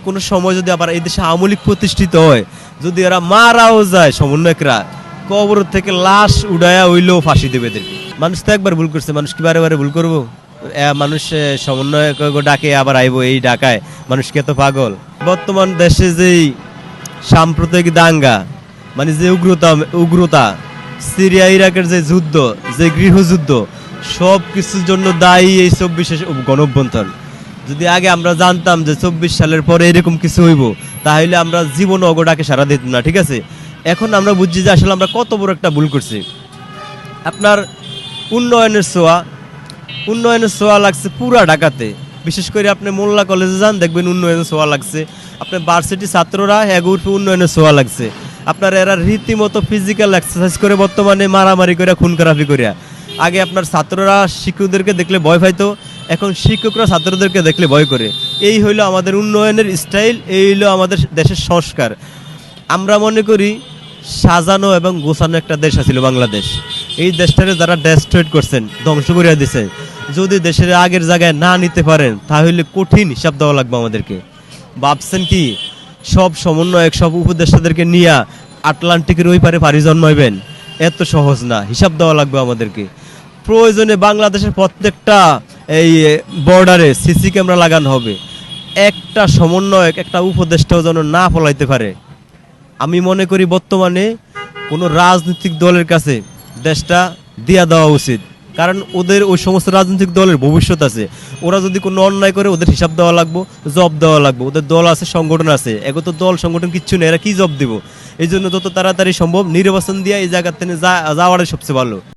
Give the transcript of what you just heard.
কোনো সময় যদি আবার এই দেশে আওয়ামী লীগ প্রতিষ্ঠিত হয়, যদি এরা মারাও যায় সমন্বয়করা, কবর থেকে লাশ উড়ায়া হইলেও ফাঁসি দেবে এদেরকে। মানুষ তো একবার ভুল করছে, মানুষ কি বারে বারে ভুল করবো? মানুষ সমন্বয়ক ডাকে আবার আইবো, এই ডাকায় মানুষ কি এত পাগল? বর্তমান দেশে যেই সাম্প্রদায়িক দাঙ্গা, মানে যে উগ্রতা, সিরিয়া ইরাকের যে যুদ্ধ, যে গৃহযুদ্ধ, সব কিছুর জন্য দায়ী এই 24 গণঅভ্যুত্থান। যদি আগে আমরা জানতাম যে 24 সালের পরে এরকম কিছু হইব, তাহলে আমরা জীবন অগডাকে সারা দিতাম না, ঠিক আছে? এখন আমরা বুঝছি যে আসলে আমরা কত বড় একটা ভুল করছি। আপনার উন্নয়নের ছোঁয়া লাগছে পুরা ঢাকাতে, বিশেষ করে আপনি মোল্লা কলেজে যান, দেখবেন উন্নয়নের ছোঁয়া লাগছে। আপনার ভার্সিটি ছাত্ররা এগুরফে উন্নয়নের ছোঁয়া লাগছে। আপনার এরা রীতিমতো ফিজিক্যাল এক্সারসাইজ করে বর্তমানে মারামারি করে, খুন খারাপি করে। আগে আপনার ছাত্ররা শিক্ষকদেরকে দেখলে ভয় পাইতো, এখন শিক্ষকরা ছাত্রদেরকে দেখলে ভয় করে। এই হইলো আমাদের উন্নয়নের স্টাইল, এই হইলো আমাদের দেশের সংস্কার। আমরা মনে করি সাজানো এবং গোছানো একটা দেশ ছিল বাংলাদেশ। এই দেশটারে যারা ডেস্ট্রয়েড করছেন, ধ্বংস করিয়া দিচ্ছেন, যদি দেশের আগের জায়গায় না নিতে পারেন, তাহলে কঠিন হিসাব দেওয়া লাগবে আমাদেরকে। ভাবছেন কি সব সমন্বয়ক, সব উপদেষ্টাদেরকে নিয়ে আটলান্টিকের ওই পারে পাড়ি জন্মাইবেন? এত সহজ না, হিসাব দেওয়া লাগবে আমাদেরকে। প্রয়োজনে বাংলাদেশের প্রত্যেকটা এই বর্ডারে সিসি ক্যামেরা লাগানো হবে। একটা সমন্বয়ক, একটা উপদেষ্টাও যেন না পলাইতে পারে। আমি মনে করি বর্তমানে কোনো রাজনৈতিক দলের কাছে দেশটা দিয়া দেওয়া উচিত, কারণ ওদের ওই সমস্ত রাজনৈতিক দলের ভবিষ্যৎ আছে। ওরা যদি কোনো অন্যায় করে, ওদের হিসাব দেওয়া লাগবে, জব দেওয়া লাগবে। ওদের দল আছে, সংগঠন আছে, এগো তো দল সংগঠন কিচ্ছু নেই, এরা কি জব দিব? এই জন্য যত তাড়াতাড়ি সম্ভব নির্বাচন দিয়ে এই জায়গার থেকে যাওয়াটাই সবচেয়ে ভালো।